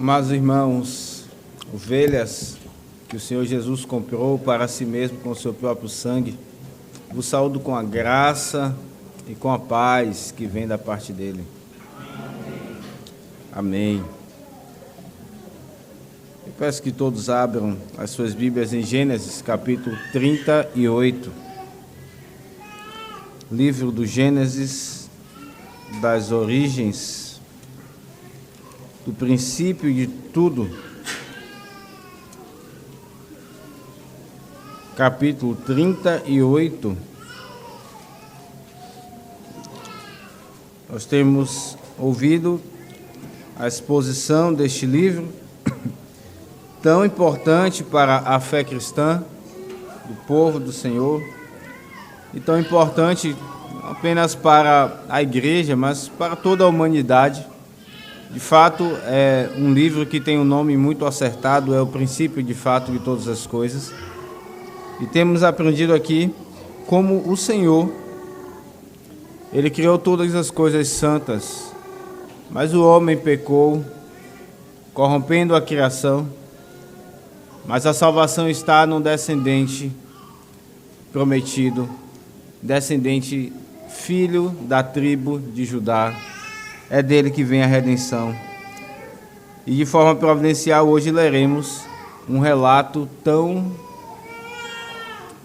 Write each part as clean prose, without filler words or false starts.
Amados irmãos, ovelhas que o Senhor Jesus comprou para si mesmo com o seu próprio sangue, vos saúdo com a graça e com a paz que vem da parte dele. Amém. Eu peço que todos abram as suas Bíblias em Gênesis, capítulo 38. Livro do Gênesis, das origens, do princípio de tudo. Capítulo 38. Nós temos ouvido a exposição deste livro, tão importante para a fé cristã, do povo do Senhor, e tão importante não apenas para a igreja, mas para toda a humanidade. De fato, é um livro que tem um nome muito acertado, é o princípio de fato de todas as coisas. E temos aprendido aqui como o Senhor, Ele criou todas as coisas santas, mas o homem pecou, corrompendo a criação, mas a salvação está no descendente prometido, descendente filho da tribo de Judá. É dele que vem a redenção. E de forma providencial, hoje leremos um relato tão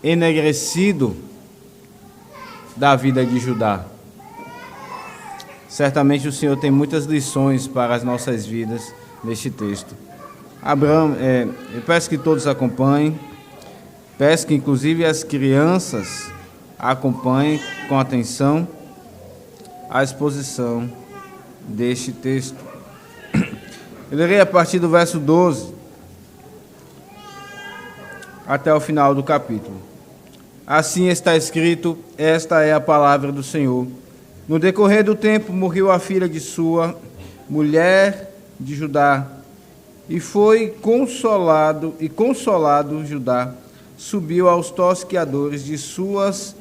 enegrecido da vida de Judá. Certamente o Senhor tem muitas lições para as nossas vidas neste texto. Eu peço que todos acompanhem, peço que inclusive as crianças acompanhem com atenção a exposição deste texto. Eu lerei a partir do verso 12 até o final do capítulo. Assim está escrito: esta é a palavra do Senhor. No decorrer do tempo morreu a filha de sua mulher de Judá, e foi consolado Judá, subiu aos tosqueadores de suas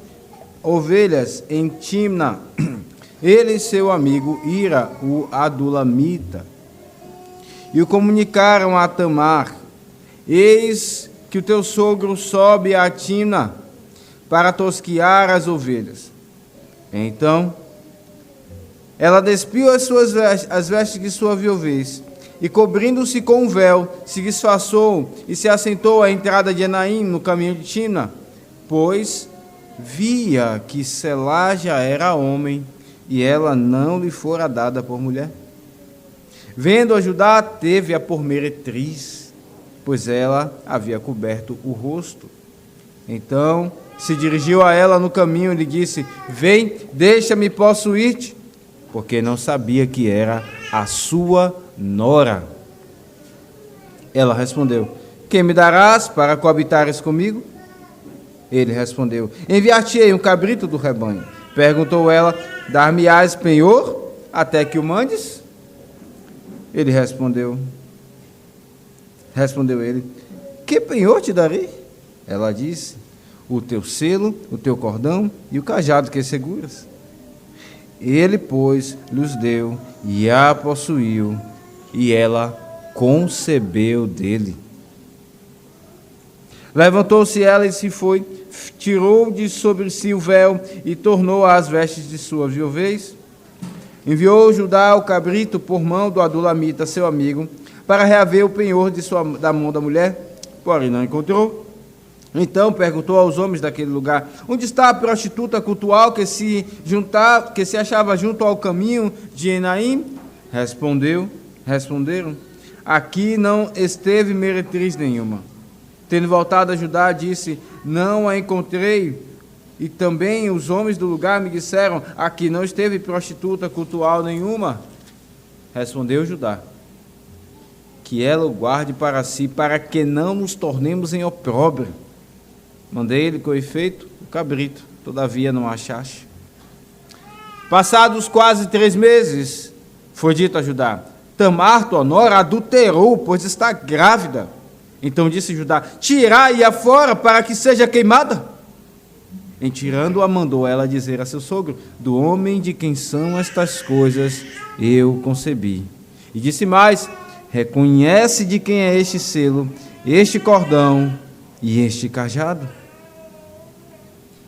ovelhas em Timna, ele e seu amigo Ira, o adulamita, e o comunicaram a Tamar: eis que o teu sogro sobe a Timna para tosquear as ovelhas. Então ela despiu as vestes de sua viuvez, e cobrindo-se com um véu, se disfarçou e se assentou à entrada de Enaim, no caminho de Timna, pois via que Selá já era homem, e ela não lhe fora dada por mulher. Vendo-a Judá, teve-a por meretriz, pois ela havia coberto o rosto. Então se dirigiu a ela no caminho e lhe disse: vem, deixa-me possuir-te, porque não sabia que era a sua nora. Ela respondeu: que me darás para coabitares comigo? Ele respondeu: enviar-te-ei um cabrito do rebanho. Perguntou ela: dar-me-ás penhor até que o mandes? Ele respondeu ele: que penhor te darei? Ela disse: o teu selo, o teu cordão e o cajado que seguras. Ele, pois, lhes deu e a possuiu, e ela concebeu dele. Levantou-se ela e se foi, tirou de sobre si o véu e tornou às vestes de sua viuvez. Enviou Judá o cabrito por mão do adulamita, seu amigo, para reaver o penhor da mão da mulher, porém não encontrou. Então perguntou aos homens daquele lugar: onde está a prostituta cultual que se achava junto ao caminho de Enaim? Responderam: aqui não esteve meretriz nenhuma. Tendo voltado a Judá, disse: não a encontrei. E também os homens do lugar me disseram: aqui não esteve prostituta cultual nenhuma. Respondeu Judá: que ela o guarde para si, para que não nos tornemos em opróbrio. Mandei-lhe com efeito o cabrito, todavia não achaste. Passados quase 3 meses, foi dito a Judá: Tamar, tua nora, adulterou, pois está grávida. Então disse Judá: tirai-a fora para que seja queimada. Em tirando-a, mandou ela dizer a seu sogro: do homem de quem são estas coisas eu concebi. E disse mais: reconhece de quem é este selo, este cordão e este cajado?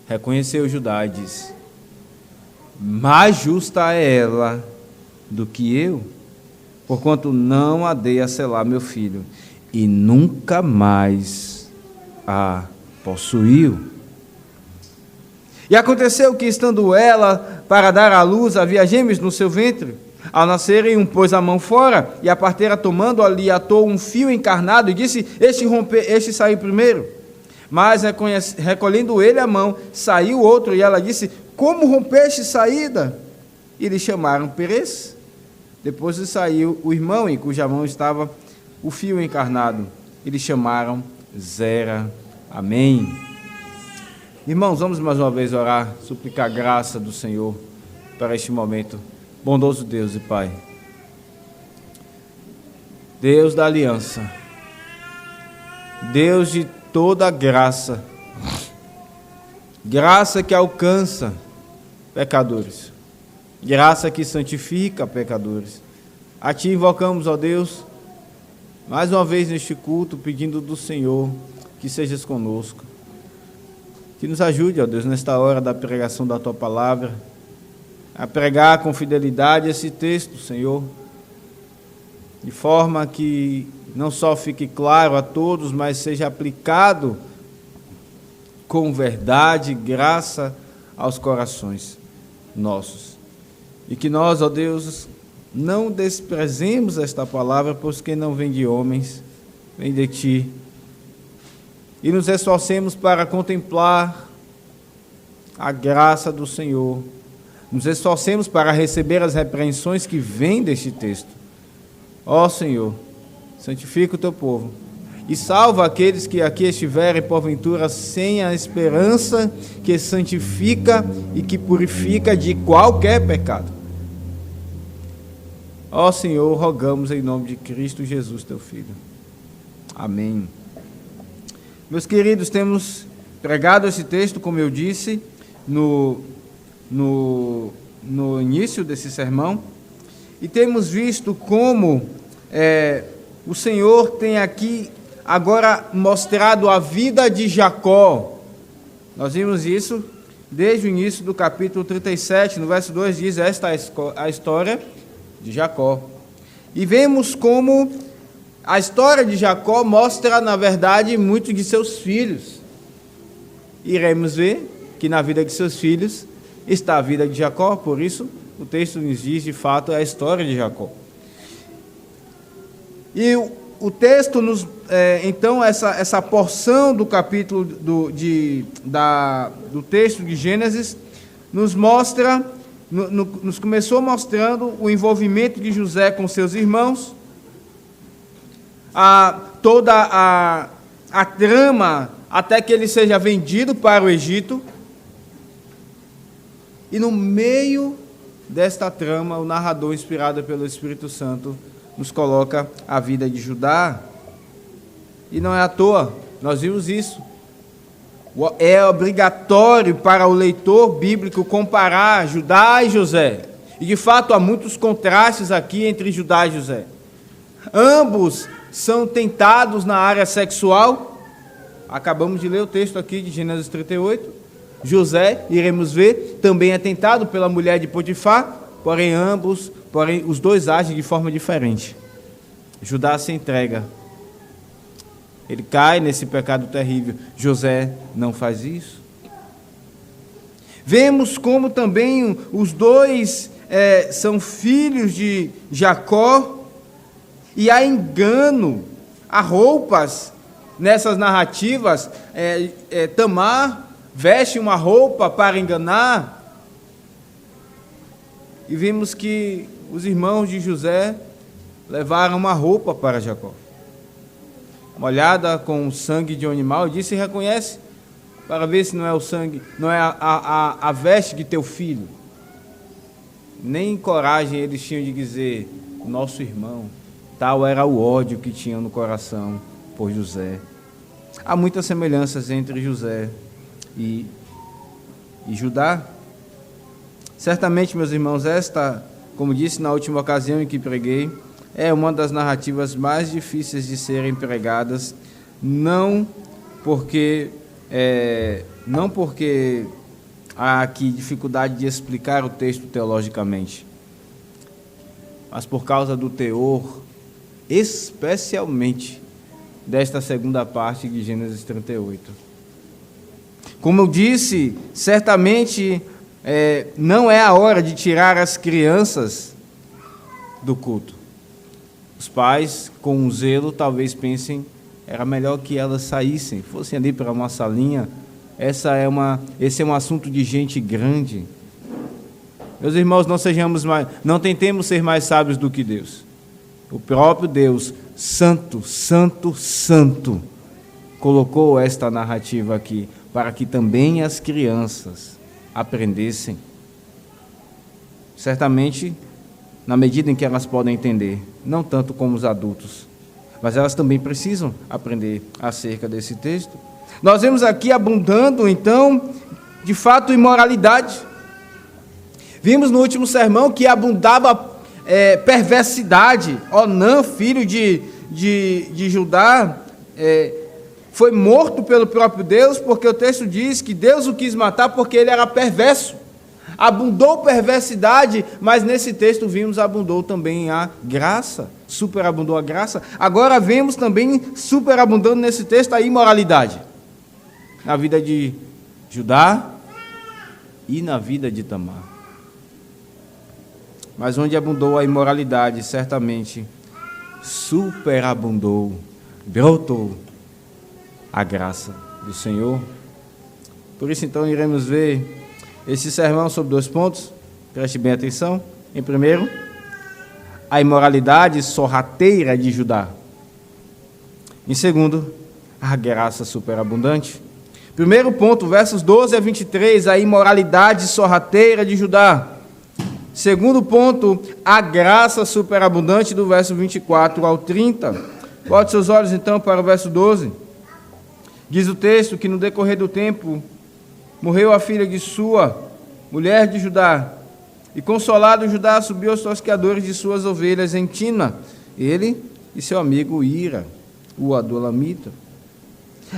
Reconheceu Judá e disse: mais justa é ela do que eu, porquanto não a dei a selar meu filho, e nunca mais a possuiu. E aconteceu que, estando ela para dar à luz, havia gêmeos no seu ventre. Ao nascerem, um pôs a mão fora, e a parteira, tomando ali, atou um fio encarnado, e disse: este saiu primeiro. Mas, recolhendo ele a mão, saiu outro, e ela disse: como rompeste saída? E lhe chamaram Perez. Depois saiu o irmão, em cuja mão estava o fio encarnado, e lhe chamaram Zera. Amém. Irmãos, vamos mais uma vez orar, suplicar a graça do Senhor para este momento. Bondoso Deus e Pai, Deus da aliança, Deus de toda graça, graça que alcança pecadores, graça que santifica pecadores. A Ti invocamos, ó Deus, mais uma vez neste culto, pedindo do Senhor que sejas conosco, que nos ajude, ó Deus, nesta hora da pregação da Tua Palavra, a pregar com fidelidade esse texto, Senhor, de forma que não só fique claro a todos, mas seja aplicado com verdade e graça aos corações nossos. E que nós, ó Deus, não desprezemos esta palavra, pois que não vem de homens, vem de Ti. E nos esforcemos para contemplar a graça do Senhor. Nos esforcemos para receber as repreensões que vêm deste texto. Ó Senhor, santifica o Teu povo e salva aqueles que aqui estiverem, porventura, sem a esperança que santifica e que purifica de qualquer pecado. Ó Senhor, rogamos em nome de Cristo Jesus, Teu Filho. Amém. Meus queridos, temos pregado esse texto, como eu disse, no início desse sermão, e temos visto como o Senhor tem aqui agora mostrado a vida de Jacó. Nós vimos isso desde o início do capítulo 37, no verso 2 diz: esta é a história de Jacó. E vemos como a história de Jacó mostra, na verdade, muito de seus filhos. Iremos ver que na vida de seus filhos está a vida de Jacó, por isso o texto nos diz, de fato, a história de Jacó. E o texto nos, então, essa porção do capítulo do texto de Gênesis nos mostra, nos começou mostrando o envolvimento de José com seus irmãos, toda a trama até que ele seja vendido para o Egito. E no meio desta trama, o narrador, inspirado pelo Espírito Santo, nos coloca a vida de Judá. E não é à toa, nós vimos isso. É obrigatório para o leitor bíblico comparar Judá e José. E de fato há muitos contrastes aqui entre Judá e José. Ambos são tentados na área sexual. Acabamos de ler o texto aqui de Gênesis 38. José, iremos ver, também é tentado pela mulher de Potifar, porém os dois agem de forma diferente. Judá se entrega. Ele cai nesse pecado terrível. José não faz isso. Vemos como também os dois são filhos de Jacó, e há engano, há roupas nessas narrativas. Tamar veste uma roupa para enganar, e vimos que os irmãos de José levaram uma roupa para Jacó, molhada com o sangue de um animal, e disse: reconhece, para ver se não é o sangue, não é a veste de teu filho. Nem coragem eles tinham de dizer: nosso irmão. Tal era o ódio que tinham no coração por José. Há muitas semelhanças entre José e Judá. Certamente, meus irmãos, como disse na última ocasião em que preguei, é uma das narrativas mais difíceis de serem pregadas, não porque há aqui dificuldade de explicar o texto teologicamente, mas por causa do teor, especialmente desta segunda parte de Gênesis 38. Como eu disse, certamente não é a hora de tirar as crianças do culto. Os pais, com zelo, talvez pensem, era melhor que elas saíssem, fossem ali para uma salinha. Esse é um assunto de gente grande. Meus irmãos, não tentemos ser mais sábios do que Deus. O próprio Deus, santo, santo, santo, colocou esta narrativa aqui, para que também as crianças aprendessem. Certamente, na medida em que elas podem entender, não tanto como os adultos, mas elas também precisam aprender acerca desse texto. Nós vemos aqui abundando, então, de fato, imoralidade. Vimos no último sermão que abundava perversidade. Onã, filho de Judá, foi morto pelo próprio Deus, porque o texto diz que Deus o quis matar porque ele era perverso. Abundou perversidade, mas nesse texto vimos abundou também a graça, superabundou a graça. Agora vemos também superabundando nesse texto a imoralidade, na vida de Judá e na vida de Tamar. Mas onde abundou a imoralidade, certamente superabundou, brotou a graça do Senhor. Por isso, então, iremos ver esse sermão sobre 2 pontos, preste bem atenção. Em primeiro, a imoralidade sorrateira de Judá. Em segundo, a graça superabundante. Primeiro ponto, versos 12 a 23, a imoralidade sorrateira de Judá. Segundo ponto, a graça superabundante, do verso 24 ao 30. Bote seus olhos então para o verso 12. Diz o texto que no decorrer do tempo morreu a filha de Sua, mulher de Judá, e consolado Judá subiu aos tosqueadores de suas ovelhas em Tina, ele e seu amigo Ira, o adulamita.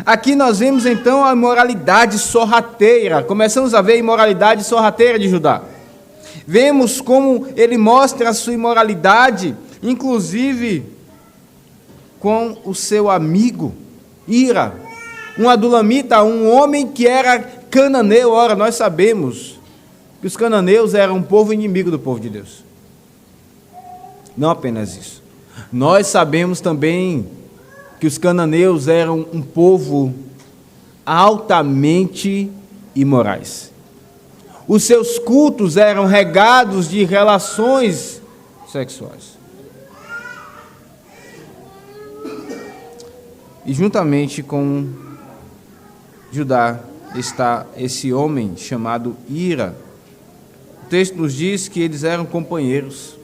Aqui nós vemos então a imoralidade sorrateira, começamos a ver a imoralidade sorrateira de Judá. Vemos como ele mostra a sua imoralidade, inclusive com o seu amigo Ira, um adulamita, um homem que era cananeu. Ora, nós sabemos que os cananeus eram um povo inimigo do povo de Deus. Não apenas isso. Nós sabemos também que os cananeus eram um povo altamente imorais. Os seus cultos eram regados de relações sexuais. E juntamente com Judá está esse homem chamado Ira. O texto nos diz que eles eram companheiros.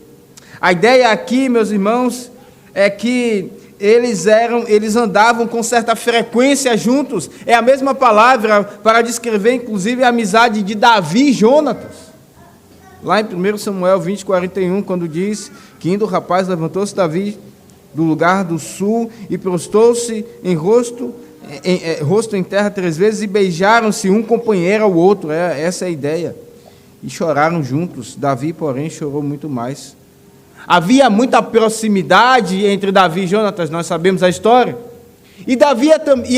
A ideia aqui, meus irmãos, é que eles andavam com certa frequência juntos. É a mesma palavra para descrever, inclusive, a amizade de Davi e Jonatas. Lá em 1 Samuel 20:41, quando diz que indo o rapaz, levantou-se Davi do lugar do sul e prostou-se rosto em terra 3 vezes e beijaram-se um companheiro ao outro. Essa é a ideia. E choraram juntos. Davi, porém, chorou muito mais. Havia muita proximidade entre Davi e Jonatas, nós sabemos a história. E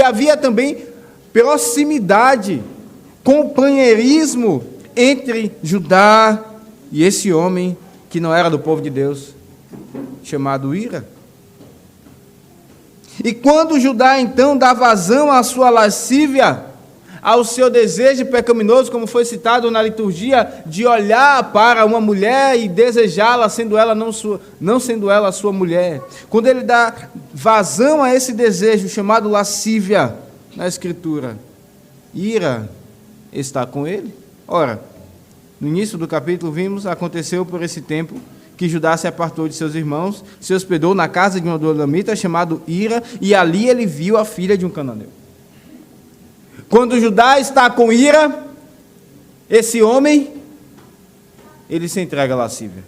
havia também proximidade, companheirismo entre Judá e esse homem que não era do povo de Deus, chamado Ira. E quando Judá então dá vazão à sua lascívia, ao seu desejo pecaminoso, como foi citado na liturgia, de olhar para uma mulher e desejá-la, não sendo ela a sua mulher. Quando ele dá vazão a esse desejo chamado lascívia na Escritura, Ira está com ele. Ora, no início do capítulo vimos, aconteceu por esse tempo que Judá se apartou de seus irmãos, se hospedou na casa de um adulamita chamado Ira, e ali ele viu a filha de um cananeu. Quando Judá está com Ira, esse homem, ele se entrega à lascívia.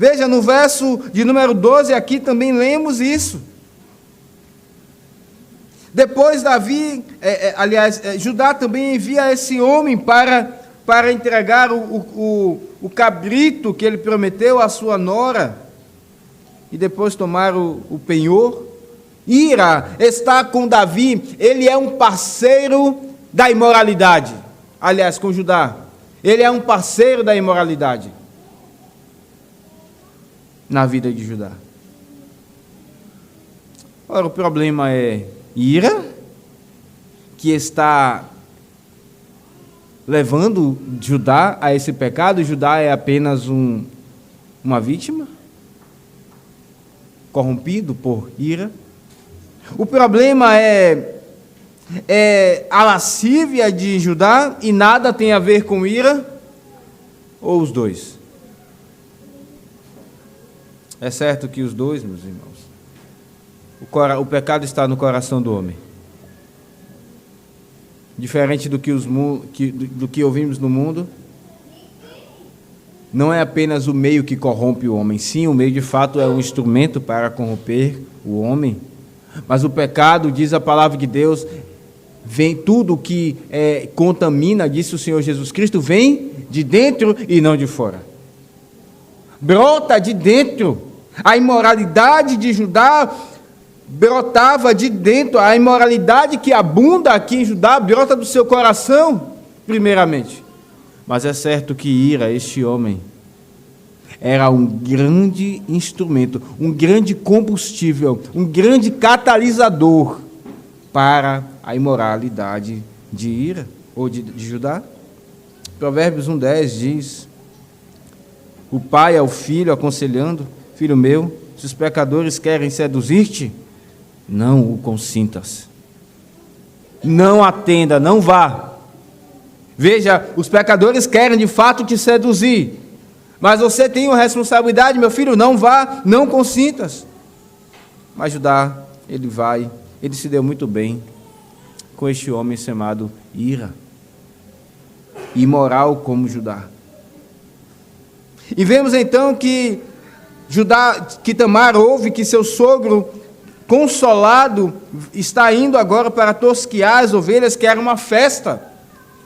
Veja, no verso de número 12 aqui também lemos isso. Depois Judá também envia esse homem para entregar o cabrito que ele prometeu à sua nora e depois tomar o penhor. Ira está com Davi, ele é um parceiro da imoralidade. Aliás, com Judá, ele é um parceiro da imoralidade na vida de Judá. Ora, o problema é Ira, que está levando Judá a esse pecado. Judá é apenas uma vítima, corrompido por ira. O problema é a lascívia de Judá e nada tem a ver com ira, ou os dois? É certo que os dois, meus irmãos. O pecado está no coração do homem. Diferente do que ouvimos no mundo, não é apenas o meio que corrompe o homem. Sim, o meio de fato é um instrumento para corromper o homem. Mas o pecado, diz a palavra de Deus, vem tudo que contamina, disse o Senhor Jesus Cristo, vem de dentro e não de fora. Brota de dentro. A imoralidade de Judá brotava de dentro. A imoralidade que abunda aqui em Judá brota do seu coração, primeiramente. Mas é certo que Ira, este homem, era um grande instrumento, um grande combustível, um grande catalisador para a imoralidade de Ira, ou de Judá. Provérbios 1:10 diz: o pai ao filho aconselhando: filho meu, se os pecadores querem seduzir-te, não o consintas. Não atenda, não vá. Veja, os pecadores querem de fato te seduzir, mas você tem uma responsabilidade, meu filho, não vá, não consintas. Mas Judá, ele se deu muito bem com este homem chamado Ira, imoral como Judá. E vemos então que Tamar ouve que seu sogro, consolado, está indo agora para tosquiar as ovelhas, que era uma festa.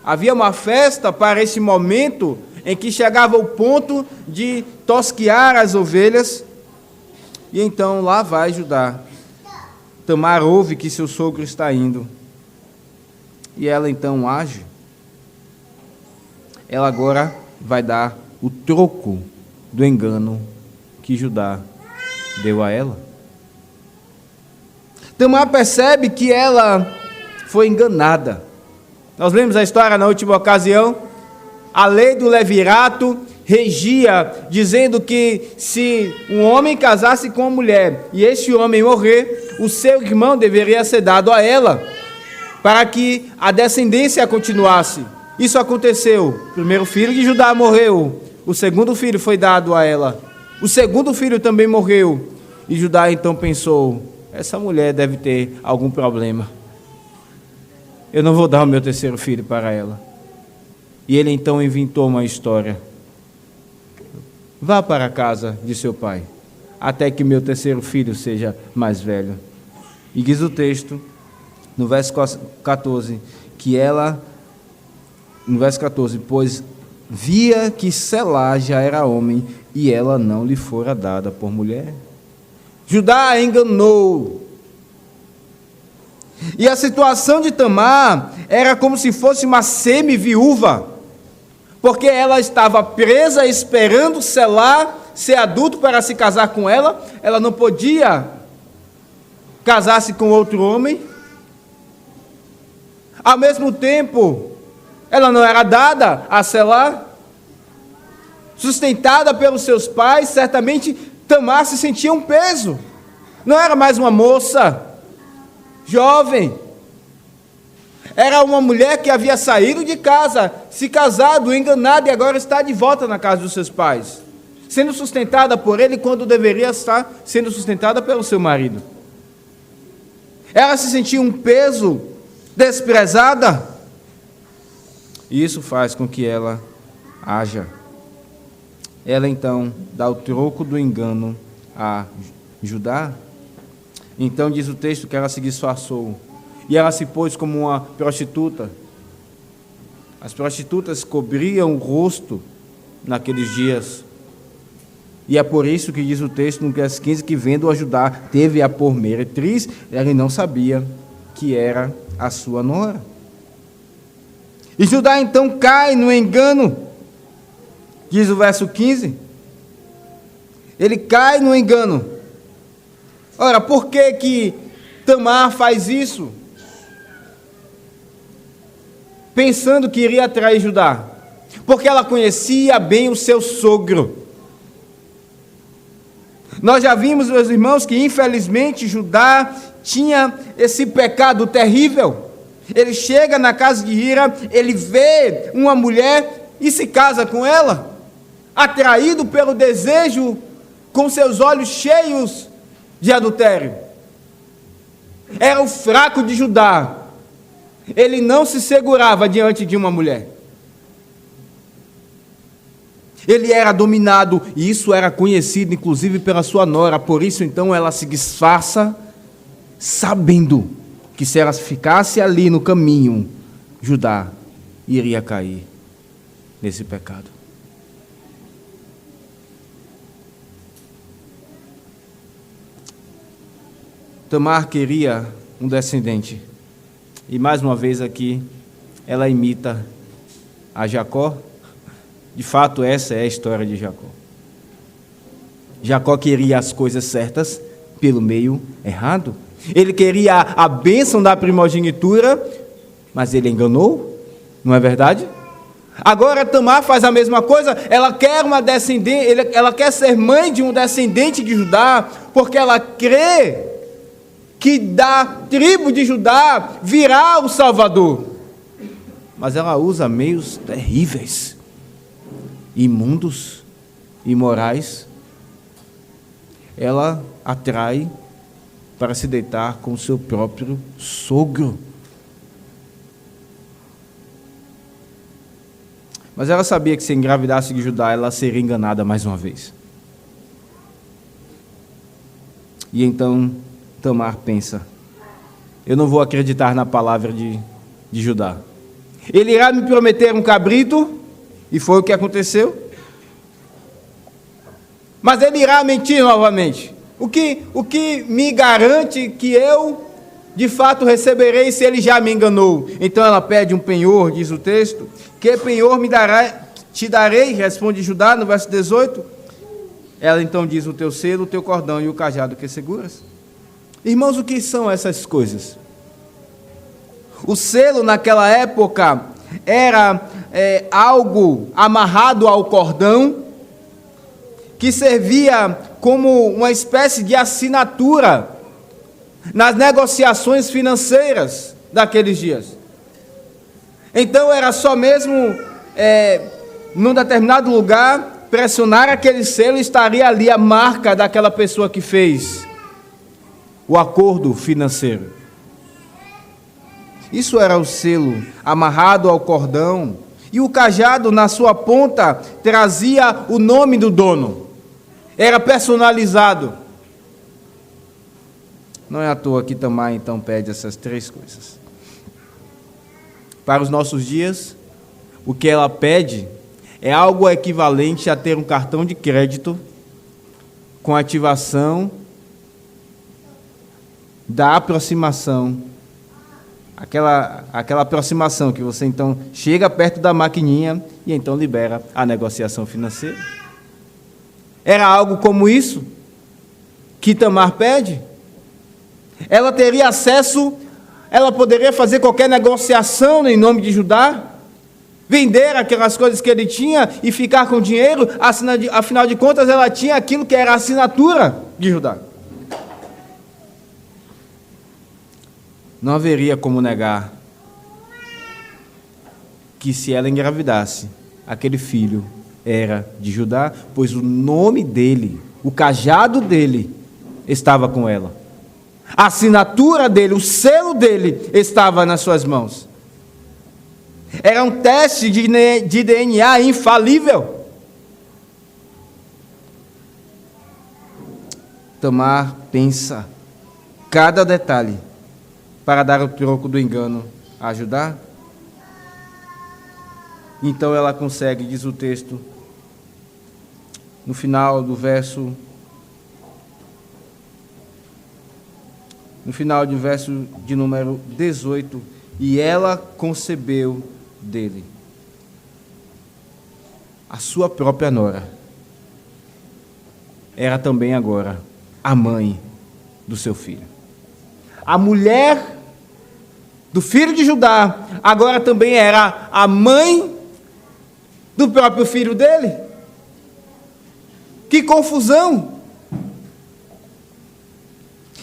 Havia uma festa para esse momento em que chegava o ponto de tosquiar as ovelhas. E então lá vai Judá. Tamar ouve que seu sogro está indo. E ela então age. Ela agora vai dar o troco do engano que Judá deu a ela. Tamar percebe que ela foi enganada. Nós lemos a história na última ocasião. A lei do levirato regia, dizendo que se um homem casasse com uma mulher e este homem morrer, o seu irmão deveria ser dado a ela, para que a descendência continuasse. Isso aconteceu. O primeiro filho de Judá morreu. O segundo filho foi dado a ela. O segundo filho também morreu. E Judá então pensou: essa mulher deve ter algum problema. Eu não vou dar o meu terceiro filho para ela. E ele então inventou uma história. Vá para a casa de seu pai, até que meu terceiro filho seja mais velho. E diz o texto, no verso 14, que ela, no verso 14, pois via que Selá já era homem, e ela não lhe fora dada por mulher. Judá a enganou. E a situação de Tamar era como se fosse uma semi-viúva, porque ela estava presa esperando Selá ser adulto para se casar com ela. Ela não podia casar-se com outro homem. Ao mesmo tempo, ela não era dada a Selá. Sustentada pelos seus pais, certamente Tamar se sentia um peso. Não era mais uma moça jovem. Era uma mulher que havia saído de casa, se casado, enganada, e agora está de volta na casa dos seus pais, sendo sustentada por ele quando deveria estar sendo sustentada pelo seu marido. Ela se sentia um peso, desprezada, e isso faz com que ela haja ela então dá o troco do engano a Judá. Então diz o texto que ela se disfarçou e ela se pôs como uma prostituta. As prostitutas cobriam o rosto naqueles dias. E é por isso que diz o texto no verso 15 que, vendo-a Judá, teve-a por meretriz, ela não sabia que era a sua nora. E Judá então cai no engano, diz o verso 15. Ele cai no engano. Ora, por que Tamar faz isso? Pensando que iria atrair Judá. Porque ela conhecia bem o seu sogro. Nós já vimos, meus irmãos, que infelizmente Judá tinha esse pecado terrível. Ele chega na casa de Hira, ele vê uma mulher e se casa com ela, atraído pelo desejo, com seus olhos cheios de adultério. Era o fraco de Judá. Ele não se segurava diante de uma mulher. Ele era dominado, e isso era conhecido inclusive pela sua nora. Por isso então ela se disfarça, sabendo que se ela ficasse ali no caminho, Judá iria cair nesse pecado. Tamar queria um descendente. E mais uma vez aqui, ela imita a Jacó. De fato, essa é a história de Jacó. Jacó queria as coisas certas pelo meio errado. Ele queria a bênção da primogenitura, mas ele enganou, não é verdade? Agora Tamar faz a mesma coisa, ela quer uma descendente, ela quer ser mãe de um descendente de Judá, porque ela crê que da tribo de Judá virá o Salvador. Mas ela usa meios terríveis, imundos, imorais. Ela atrai para se deitar com o seu próprio sogro. Mas ela sabia que se engravidasse de Judá, ela seria enganada mais uma vez. E então Tamar pensa: eu não vou acreditar na palavra de Judá. Ele irá me prometer um cabrito, e foi o que aconteceu. Mas ele irá mentir novamente. O que me garante que eu, de fato, receberei se ele já me enganou? Então ela pede um penhor, diz o texto. Que penhor te darei? Responde Judá no verso 18. Ela então diz: o teu selo, o teu cordão e o cajado que seguras. Irmãos, o que são essas coisas? O selo naquela época era algo amarrado ao cordão, que servia como uma espécie de assinatura nas negociações financeiras daqueles dias. Então era só mesmo, num determinado lugar, pressionar aquele selo e estaria ali a marca daquela pessoa que fez o acordo financeiro. Isso era o selo amarrado ao cordão, e o cajado na sua ponta trazia o nome do dono. Era personalizado. Não é à toa que Tamar então pede essas três coisas. Para os nossos dias, o que ela pede é algo equivalente a ter um cartão de crédito com ativação da aproximação. Aquela aproximação que você então chega perto da maquininha e então libera a negociação financeira. Era algo como isso que Tamar pede. Ela teria acesso, ela poderia fazer qualquer negociação em nome de Judá, vender aquelas coisas que ele tinha e ficar com dinheiro. Afinal de contas, ela tinha aquilo que era a assinatura de Judá. Não haveria como negar que, se ela engravidasse, aquele filho era de Judá, pois o nome dele, o cajado dele, estava com ela. A assinatura dele, o selo dele, estava nas suas mãos. Era um teste de DNA infalível. Tamar pensa cada detalhe para dar o troco do engano a Judá. Então ela consegue, diz o texto, no final do verso de número 18, e ela concebeu dele a sua própria nora. Era também agora a mãe do seu filho. A mulher do filho de Judá agora também era a mãe do próprio filho dele. Que confusão!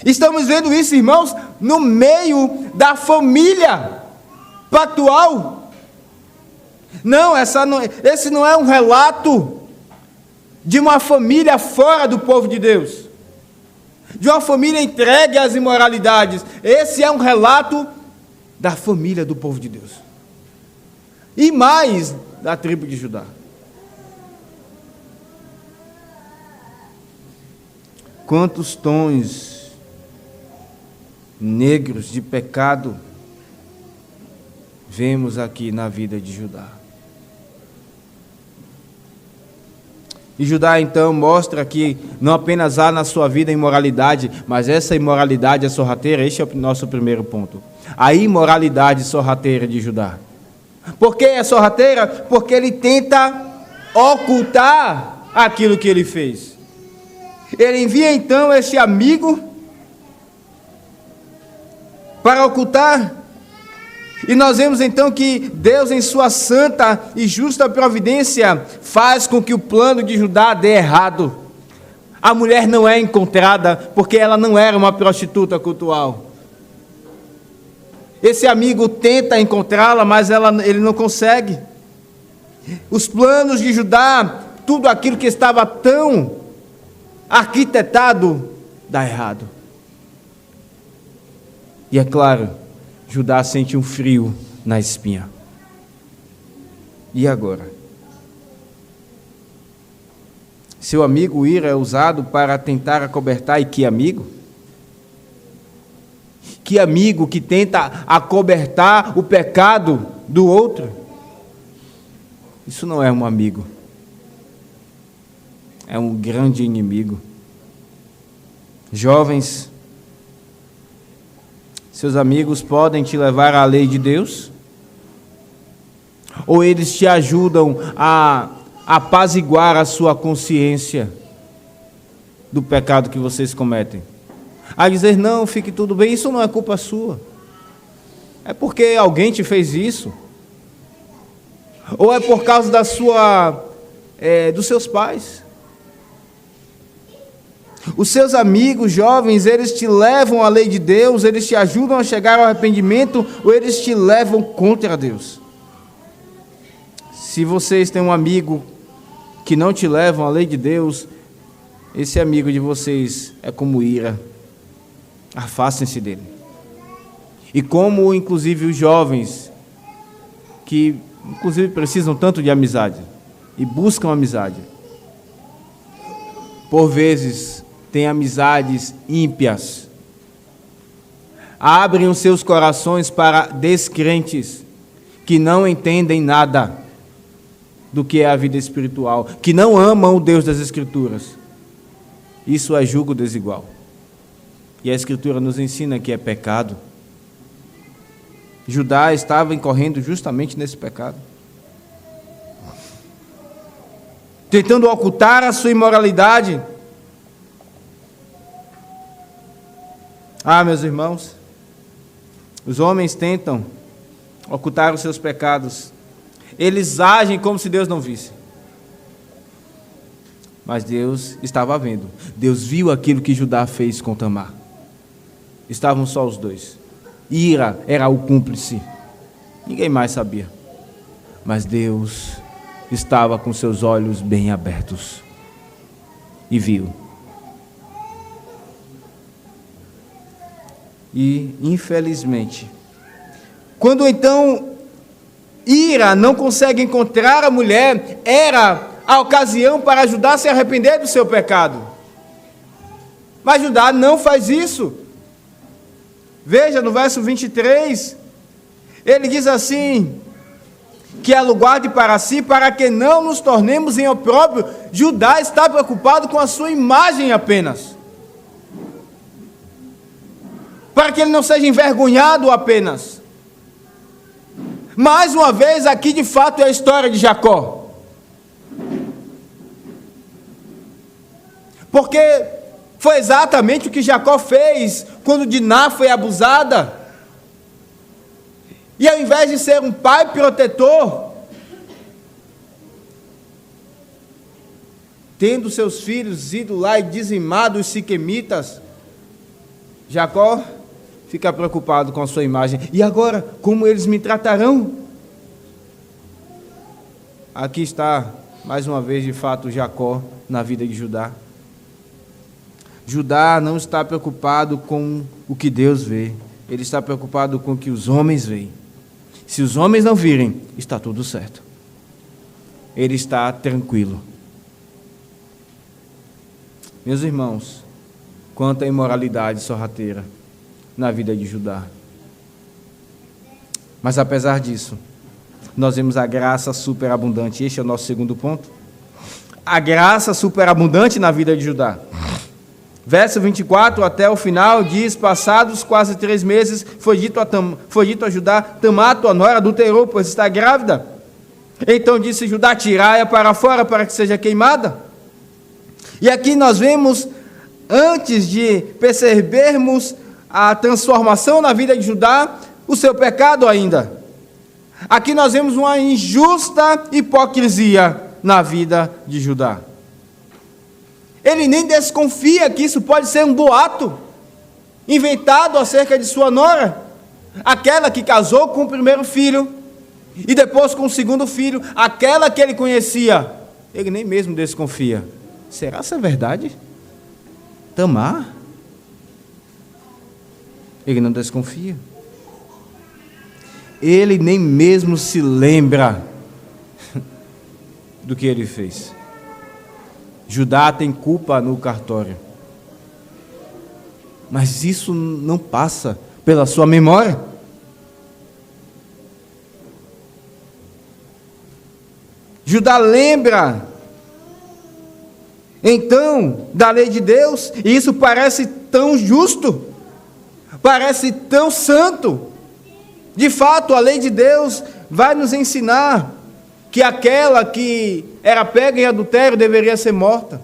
Estamos vendo isso, irmãos, no meio da família pactual. Não, esse não é um relato de uma família fora do povo de Deus, de uma família entregue às imoralidades. Esse é um relato da família do povo de Deus, e mais da tribo de Judá. Quantos tons negros de pecado vemos aqui na vida de Judá. E Judá então mostra que não apenas há na sua vida imoralidade, mas essa imoralidade é sorrateira. Este é o nosso primeiro ponto. A imoralidade sorrateira de Judá. Por que é sorrateira? Porque ele tenta ocultar aquilo que ele fez. Ele envia então este amigo para ocultar. E nós vemos então que Deus, em sua santa e justa providência, faz com que o plano de Judá dê errado. A mulher não é encontrada porque ela não era uma prostituta cultual. Esse amigo tenta encontrá-la, mas ele não consegue. Os planos de Judá, tudo aquilo que estava tão arquitetado, dá errado. E é claro, Judá sente um frio na espinha. E agora? Seu amigo Ira é usado para tentar acobertar, e que amigo? Que amigo que tenta acobertar o pecado do outro? Isso não é um amigo. É um grande inimigo. Jovens, seus amigos podem te levar à lei de Deus? Ou eles te ajudam a apaziguar a sua consciência do pecado que vocês cometem? A dizer, não, fique tudo bem, isso não é culpa sua. É porque alguém te fez isso. Ou é por causa dos seus pais. Os seus amigos jovens, eles te levam à lei de Deus, eles te ajudam a chegar ao arrependimento, ou eles te levam contra Deus. Se vocês têm um amigo que não te levam à lei de Deus, esse amigo de vocês é como Ira. Afastem-se dele. E como, inclusive, os jovens, que, inclusive, precisam tanto de amizade, e buscam amizade, por vezes, têm amizades ímpias, abrem os seus corações para descrentes, que não entendem nada do que é a vida espiritual, que não amam o Deus das Escrituras. Isso é julgo desigual. E a Escritura nos ensina que é pecado. Judá estava incorrendo justamente nesse pecado, tentando ocultar a sua imoralidade. Meus irmãos, os homens tentam ocultar os seus pecados. Eles agem como se Deus não visse. Mas Deus estava vendo. Deus viu aquilo que Judá fez com Tamar. Estavam só os dois. Ira era o cúmplice. Ninguém mais sabia. Mas Deus estava com seus olhos bem abertos e viu. E, infelizmente, quando então Ira não consegue encontrar a mulher, era a ocasião para ajudar a se arrepender do seu pecado. Mas Judá não faz isso. Veja no verso 23, ele diz assim, que ela o guarde para si, para que não nos tornemos em opróbrio. Judá está preocupado com a sua imagem apenas, para que ele não seja envergonhado apenas. Mais uma vez, aqui de fato é a história de Jacó, porque foi exatamente o que Jacó fez quando Diná foi abusada. E ao invés de ser um pai protetor, tendo seus filhos ido lá e dizimado os siquemitas, Jacó fica preocupado com a sua imagem. E agora, como eles me tratarão? Aqui está, mais uma vez, de fato, Jacó na vida de Judá. Judá não está preocupado com o que Deus vê, ele está preocupado com o que os homens veem. Se os homens não virem, está tudo certo. Ele está tranquilo. Meus irmãos, quanta imoralidade sorrateira na vida de Judá. Mas apesar disso, nós vemos a graça superabundante. Este é o nosso segundo ponto. A graça superabundante na vida de Judá. Verso 24 até o final diz: passados quase 3 meses, foi dito a Judá: Tamar, tua nora, adulterou, pois está grávida. Então disse Judá: tirai-a para fora, para que seja queimada. E aqui nós vemos, antes de percebermos a transformação na vida de Judá, o seu pecado ainda. Aqui nós vemos uma injusta hipocrisia na vida de Judá. Ele nem desconfia que isso pode ser um boato inventado acerca de sua nora, aquela que casou com o primeiro filho e depois com o segundo filho, aquela que ele conhecia. Ele nem mesmo desconfia. Será isso verdade? Tamar? Ele não desconfia. Ele nem mesmo se lembra do que ele fez. Judá tem culpa no cartório, mas isso não passa pela sua memória. Judá lembra, então, da lei de Deus, e isso parece tão justo, parece tão santo. De fato, a lei de Deus vai nos ensinar que aquela que era pega em adultério deveria ser morta.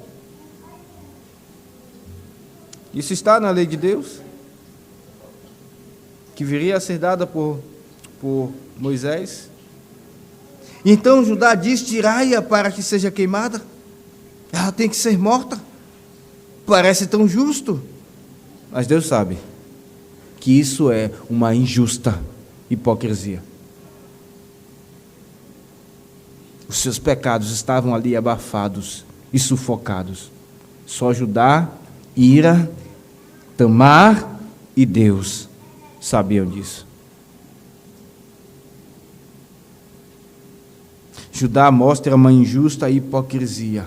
Isso está na lei de Deus, que viria a ser dada por Moisés. Então Judá diz: tirai-a para que seja queimada. Ela tem que ser morta. Parece tão justo, mas Deus sabe que isso é uma injusta hipocrisia. Os seus pecados estavam ali abafados e sufocados. Só Judá, Ira, Tamar e Deus sabiam disso. Judá mostra uma injusta hipocrisia,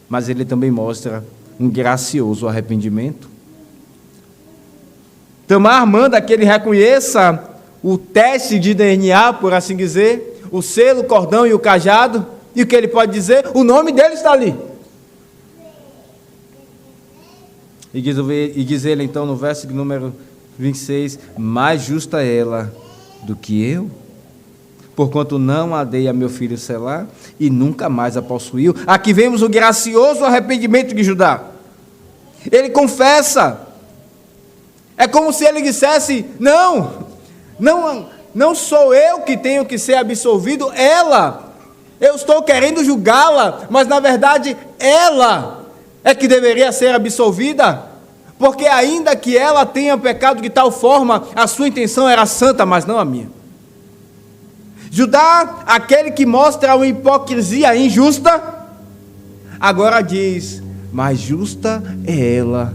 mas ele também mostra um gracioso arrependimento. Tamar manda que ele reconheça o teste de DNA, por assim dizer, o selo, o cordão e o cajado. E o que ele pode dizer? O nome dele está ali. E diz ele então no verso número 26, mais justa ela do que eu, porquanto não a dei a meu filho Selá, e nunca mais a possuiu. Aqui vemos o gracioso arrependimento de Judá. Ele confessa. É como se ele dissesse: não sou eu que tenho que ser absolvido, ela. Eu estou querendo julgá-la, mas na verdade ela é que deveria ser absolvida, porque ainda que ela tenha pecado de tal forma, a sua intenção era santa, mas não a minha. Judá, aquele que mostra uma hipocrisia injusta, agora diz: mais justa é ela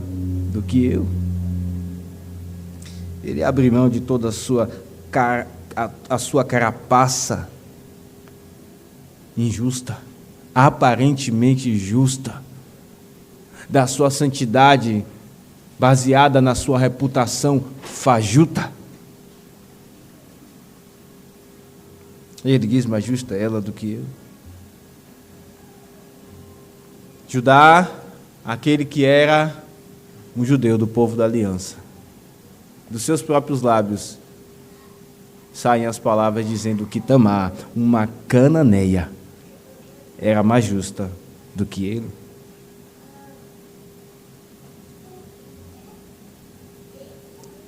do que eu. Ele abre mão de toda a sua carapaça injusta, aparentemente justa. da sua santidade, baseada na sua reputação fajuta. Ele diz: mais justa ela do que eu. Judá, aquele que era um judeu do povo da aliança, dos seus próprios lábios saem as palavras dizendo que Tamar, uma cananeia, era mais justa do que ele.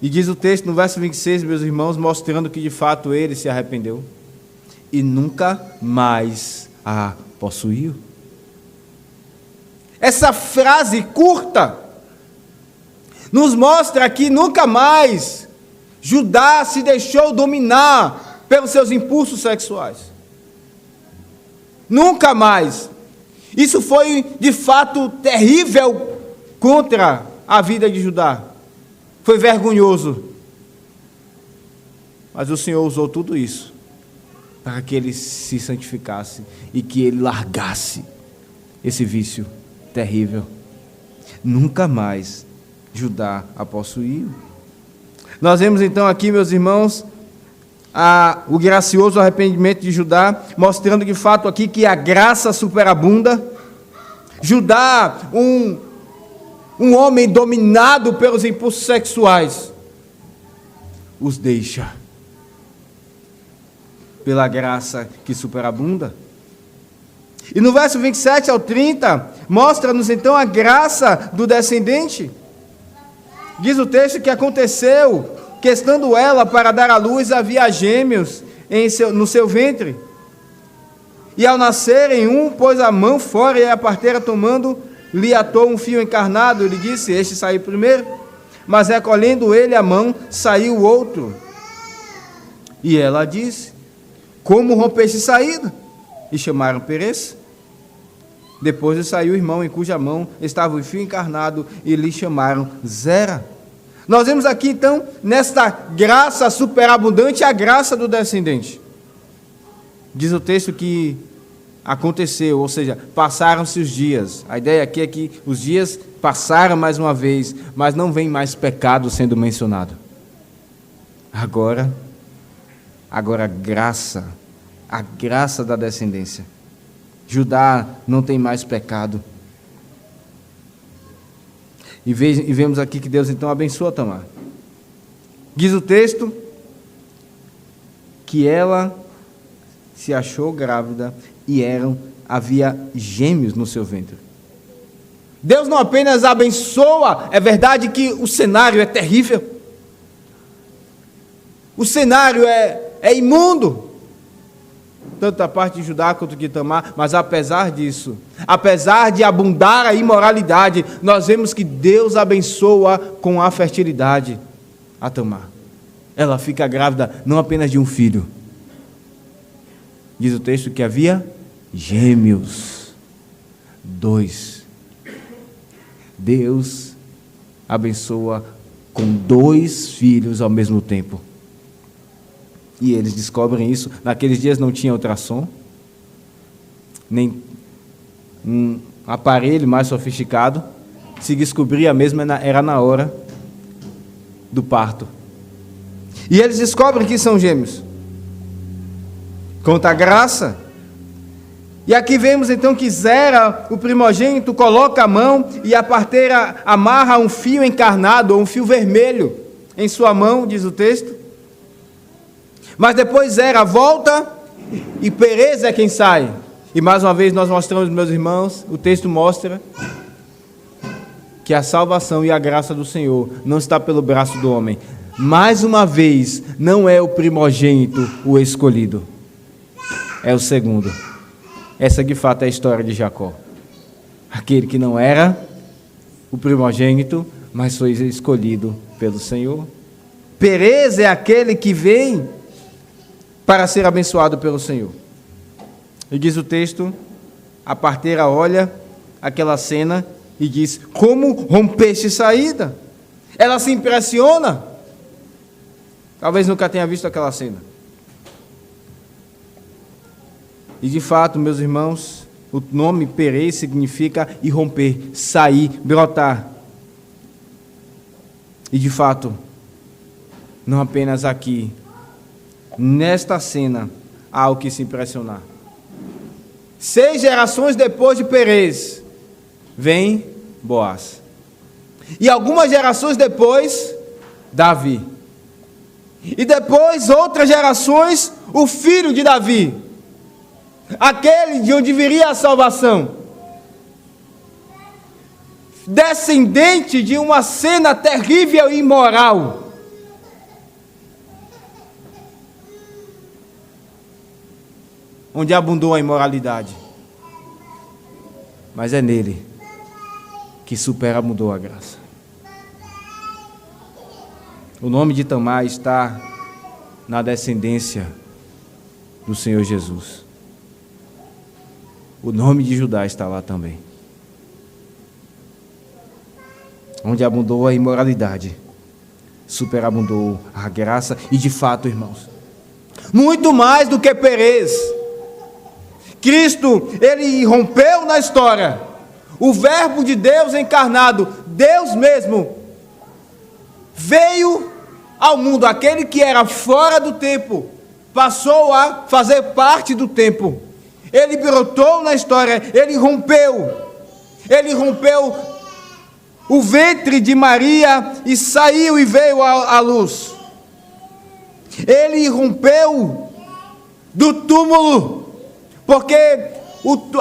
E diz o texto no verso 26, meus irmãos, mostrando que de fato ele se arrependeu e nunca mais a possuiu. Essa frase curta nos mostra que nunca mais Judá se deixou dominar pelos seus impulsos sexuais. Nunca mais. Isso foi de fato terrível contra a vida de Judá. Foi vergonhoso. Mas o Senhor usou tudo isso para que ele se santificasse e que ele largasse esse vício terrível. Nunca mais Judá a possuiu. Nós vemos então aqui, meus irmãos, o gracioso arrependimento de Judá, mostrando de fato aqui que a graça superabunda. Judá, um homem dominado pelos impulsos sexuais, os deixa pela graça que superabunda. E no verso 27 ao 30, mostra-nos então a graça do descendente. Diz o texto que aconteceu que, estando ela para dar à luz, havia gêmeos no seu ventre. E ao nascerem, um pôs a mão fora, e a parteira, tomando, lhe atou um fio encarnado, e lhe disse: este saiu primeiro. Mas recolhendo ele a mão, saiu o outro. E ela disse: como rompeste saída? E chamaram Perez. Depois lhe saiu o irmão, em cuja mão estava o fio encarnado, e lhe chamaram Zera. Nós vemos aqui então, nesta graça superabundante, a graça do descendente. Diz o texto que aconteceu, ou seja, passaram-se os dias. A ideia aqui é que os dias passaram mais uma vez, mas não vem mais pecado sendo mencionado. Agora a graça da descendência. Judá não tem mais pecado. E vemos aqui que Deus então abençoa Tamar. Diz o texto que ela se achou grávida e havia gêmeos no seu ventre. Deus não apenas abençoa, é verdade que o cenário é terrível. O cenário é imundo, tanto da parte de Judá quanto de Tamar, mas apesar disso, apesar de abundar a imoralidade, nós vemos que Deus abençoa com a fertilidade a Tamar. Ela fica grávida não apenas de um filho. Diz o texto que havia gêmeos, 2. Deus abençoa com 2 filhos ao mesmo tempo. E eles descobrem isso. Naqueles dias não tinha ultrassom, nem um aparelho mais sofisticado. Se descobria mesmo era na hora do parto. E eles descobrem que são gêmeos. Conta a graça. E aqui vemos então que Zera, o primogênito, coloca a mão e a parteira amarra um fio encarnado, ou um fio vermelho, em sua mão, diz o texto. Mas depois Zera volta e Perez é quem sai. E mais uma vez nós mostramos, meus irmãos, o texto mostra que a salvação e a graça do Senhor não está pelo braço do homem. Mais uma vez, não é o primogênito o escolhido, é o segundo. Essa de fato é a história de Jacó. Aquele que não era o primogênito, mas foi escolhido pelo Senhor. Perez é aquele que vem para ser abençoado pelo Senhor. E diz o texto, a parteira olha aquela cena e diz: como rompeste saída? Ela se impressiona. Talvez nunca tenha visto aquela cena. E de fato, meus irmãos, O nome Perez significa irromper, sair, brotar. E de fato, não apenas aqui, nesta cena, há o que se impressionar. 6 gerações depois de Perez, vem Boaz. E algumas gerações depois, Davi. E depois, outras gerações, o filho de Davi. Aquele de onde viria a salvação. Descendente de uma cena terrível e imoral. Onde abundou a imoralidade. Mas é nele que superabundou a graça. O nome de Tamar está na descendência do Senhor Jesus. O nome de Judá está lá também. Onde abundou a imoralidade, superabundou a graça. E de fato, irmãos, muito mais do que Perez, Cristo, ele rompeu na história. O verbo de Deus encarnado, Deus mesmo, veio ao mundo. Aquele que era fora do tempo, passou a fazer parte do tempo. Ele brotou na história, ele rompeu o ventre de Maria e saiu e veio à luz. Ele rompeu do túmulo, porque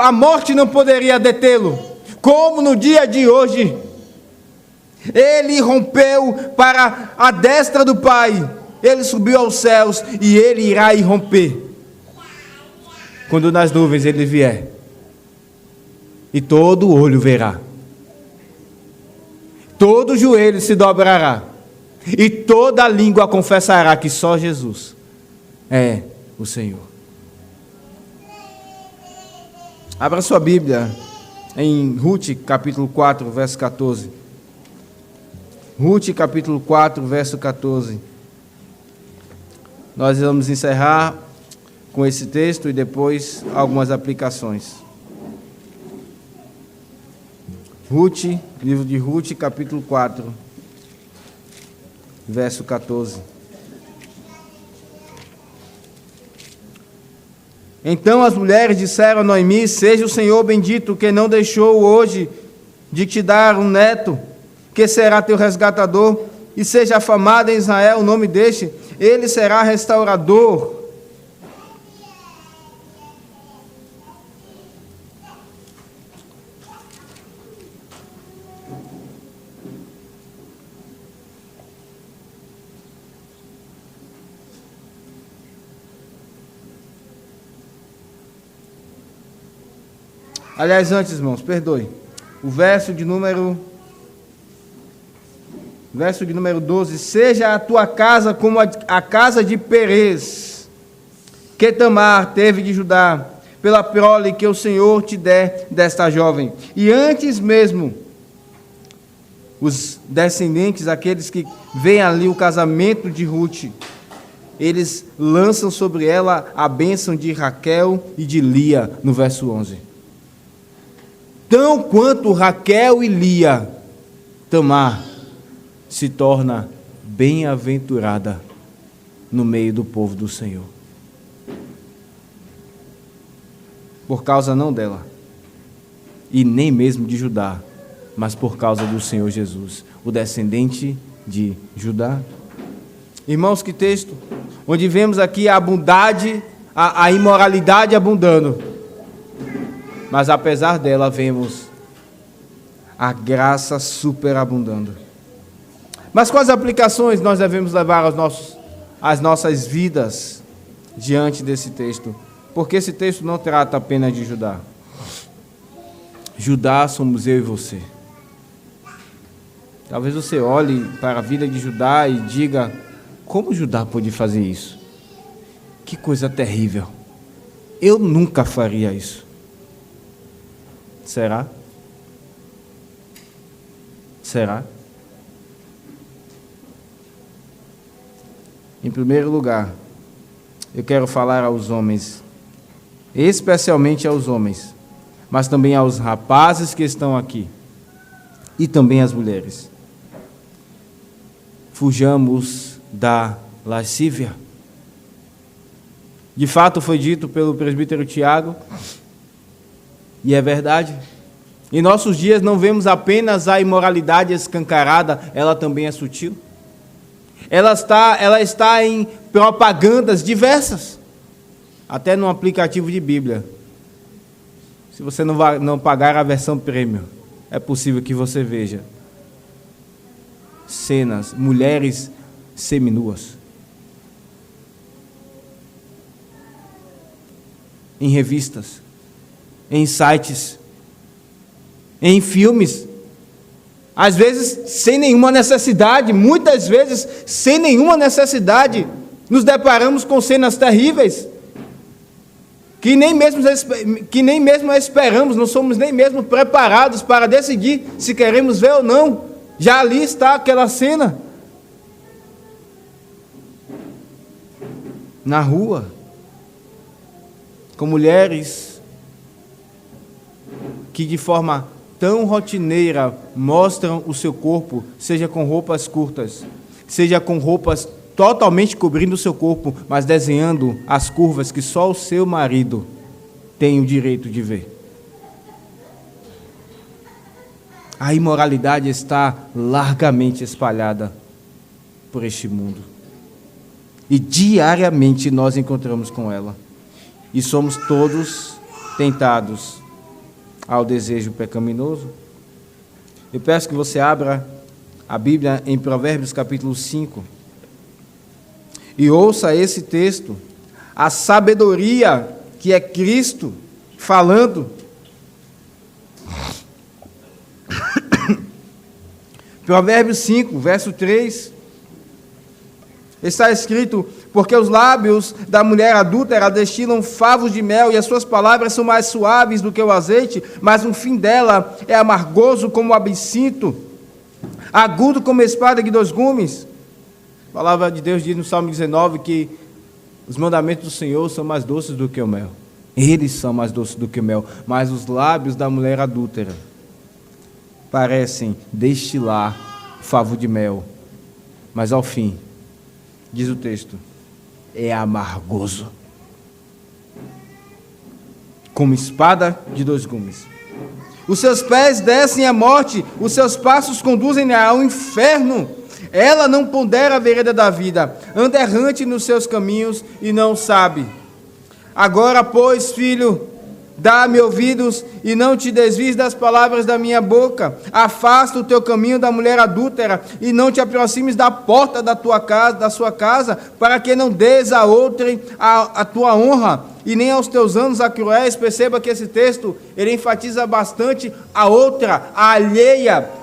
a morte não poderia detê-lo, como no dia de hoje. Ele rompeu para a destra do Pai, ele subiu aos céus e ele irá irromper quando nas nuvens ele vier, e todo olho verá, todo joelho se dobrará, e toda língua confessará que só Jesus é o Senhor. Abra sua Bíblia em Ruth, capítulo 4, verso 14. Ruth, capítulo 4, verso 14. Nós vamos encerrar com esse texto e depois algumas aplicações. Ruth, livro de Ruth, capítulo 4, verso 14. Então as mulheres disseram a Noemi: seja o Senhor bendito, que não deixou hoje de te dar um neto, que será teu resgatador, e seja afamado em Israel o nome deste, ele será restaurador. Aliás, antes, irmãos, perdoe. O verso de número 12. Seja a tua casa como a casa de Perez, que Tamar teve de Judá, pela prole que o Senhor te der desta jovem. E antes mesmo, os descendentes, aqueles que veem ali o casamento de Ruth, eles lançam sobre ela a bênção de Raquel e de Lia, no verso 11. Tão quanto Raquel e Lia, Tamar se torna bem-aventurada no meio do povo do Senhor. Por causa não dela, e nem mesmo de Judá, mas por causa do Senhor Jesus, o descendente de Judá. Irmãos, que texto, onde vemos aqui a bondade, a imoralidade abundando. Mas apesar dela, vemos a graça superabundando. Mas quais aplicações nós devemos levar às nossas vidas diante desse texto? Porque esse texto não trata apenas de Judá. Judá somos eu e você. Talvez você olhe para a vida de Judá e diga: como Judá pôde fazer isso? Que coisa terrível. Eu nunca faria isso. Será? Será? Em primeiro lugar, eu quero falar aos homens, especialmente aos homens, mas também aos rapazes que estão aqui e também às mulheres. Fujamos da lascívia. De fato, foi dito pelo presbítero Tiago, e é verdade. Em nossos dias não vemos apenas a imoralidade escancarada, ela também é sutil. Ela está em propagandas diversas, até no aplicativo de Bíblia. Se você não pagar a versão premium, é possível que você veja cenas, mulheres seminuas. Em revistas, em sites, em filmes, às vezes sem nenhuma necessidade, muitas vezes sem nenhuma necessidade, nos deparamos com cenas terríveis, que nem mesmo esperamos, não somos nem mesmo preparados para decidir se queremos ver ou não. Já ali está aquela cena, na rua, com mulheres que de forma tão rotineira mostram o seu corpo, seja com roupas curtas, seja com roupas totalmente cobrindo o seu corpo, mas desenhando as curvas que só o seu marido tem o direito de ver. A imoralidade está largamente espalhada por este mundo. E diariamente nós encontramos com ela. E somos todos tentados ao desejo pecaminoso. Eu peço que você abra a Bíblia em Provérbios capítulo 5 e ouça esse texto, a sabedoria que é Cristo falando. Provérbios 5, verso 3, está escrito: porque os lábios da mulher adúltera destilam favos de mel, e as suas palavras são mais suaves do que o azeite, mas o fim dela é amargoso como o absinto, agudo como a espada de dois gumes. A palavra de Deus diz no Salmo 19 que os mandamentos do Senhor são mais doces do que o mel. Eles são mais doces do que o mel, mas os lábios da mulher adúltera parecem destilar favo de mel, mas ao fim, diz o texto, é amargoso, como espada de dois gumes. Os seus pés descem à morte, os seus passos conduzem ao inferno. Ela não pondera a vereda da vida, anda errante nos seus caminhos e não sabe. Agora, pois, filho, dá-me ouvidos e não te desvies das palavras da minha boca. Afasta o teu caminho da mulher adúltera e não te aproximes da porta da sua casa, para que não des a outrem a tua honra e nem aos teus anos a cruéis. Perceba que esse texto, ele enfatiza bastante a outra, a alheia.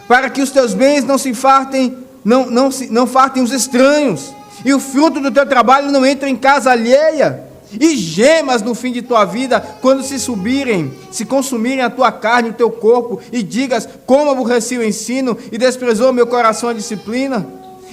Para que os teus bens não se fartem, não fartem os estranhos, e o fruto do teu trabalho não entre em casa alheia, e gemas no fim de tua vida, quando se consumirem a tua carne e o teu corpo, e digas: como aborreci o ensino, e desprezou meu coração a disciplina,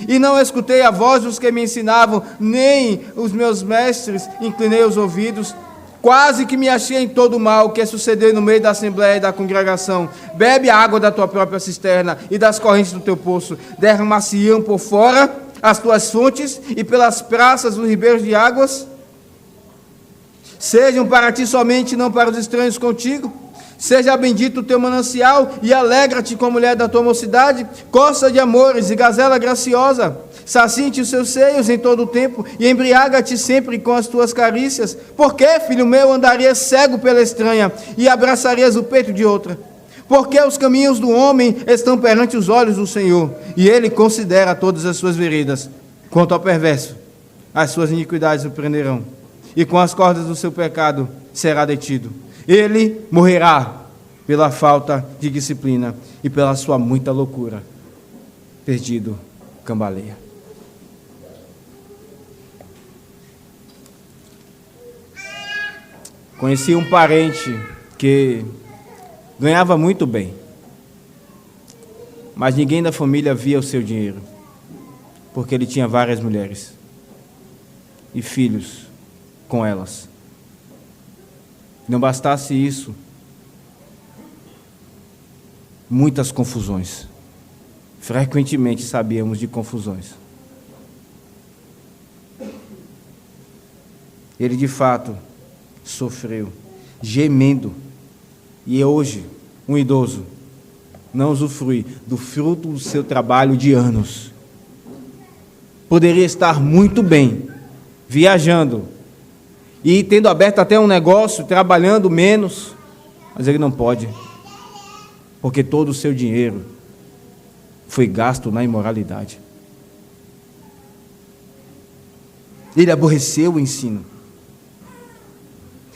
e não escutei a voz dos que me ensinavam, nem os meus mestres inclinei os ouvidos. Quase que me achei em todo o mal que sucedeu no meio da assembleia e da congregação. Bebe a água da tua própria cisterna e das correntes do teu poço. Derramar-se-ão por fora as tuas fontes e pelas praças os ribeiros de águas. Sejam para ti somente, não para os estranhos contigo. Seja bendito o teu manancial e alegra-te com a mulher da tua mocidade. Coça de amores e gazela graciosa. Sacinte os seus seios em todo o tempo e embriaga-te sempre com as tuas carícias. Por que, filho meu, andarias cego pela estranha e abraçarias o peito de outra? Porque os caminhos do homem estão perante os olhos do Senhor, e ele considera todas as suas veredas. Quanto ao perverso, as suas iniquidades o prenderão, e com as cordas do seu pecado será detido. Ele morrerá pela falta de disciplina e pela sua muita loucura. Perdido, cambaleia. Conheci um parente que ganhava muito bem, mas ninguém da família via o seu dinheiro, porque ele tinha várias mulheres e filhos com elas. Não bastasse isso, muitas confusões. Frequentemente sabíamos de confusões. Ele de fato sofreu, gemendo. E hoje, um idoso não usufrui do fruto do seu trabalho de anos. Poderia estar muito bem, viajando, e tendo aberto até um negócio, trabalhando menos, mas ele não pode, porque todo o seu dinheiro foi gasto na imoralidade. Ele aborreceu o ensino.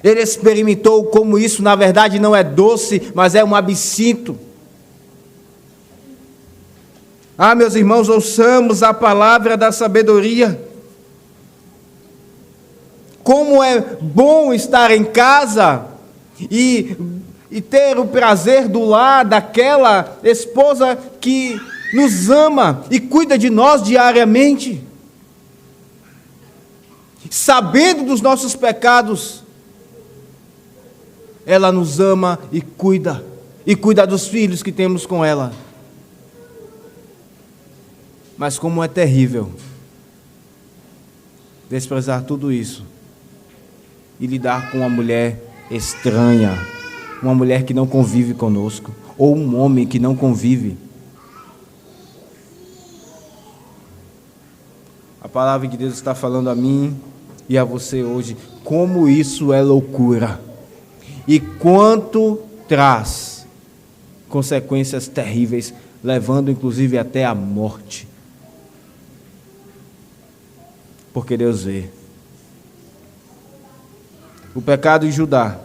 Ele experimentou como isso, na verdade, não é doce, mas é um absinto. Ah, meus irmãos, ouçamos a palavra da sabedoria. Como é bom estar em casa e ter o prazer do lar daquela esposa que nos ama e cuida de nós diariamente. Sabendo dos nossos pecados, ela nos ama e cuida dos filhos que temos com ela. Mas como é terrível desprezar tudo isso e lidar com uma mulher estranha, uma mulher que não convive conosco, ou um homem que não convive. A palavra de Deus está falando a mim e a você hoje, como isso é loucura, e quanto traz consequências terríveis, levando inclusive até a morte. Porque Deus vê. O pecado de Judá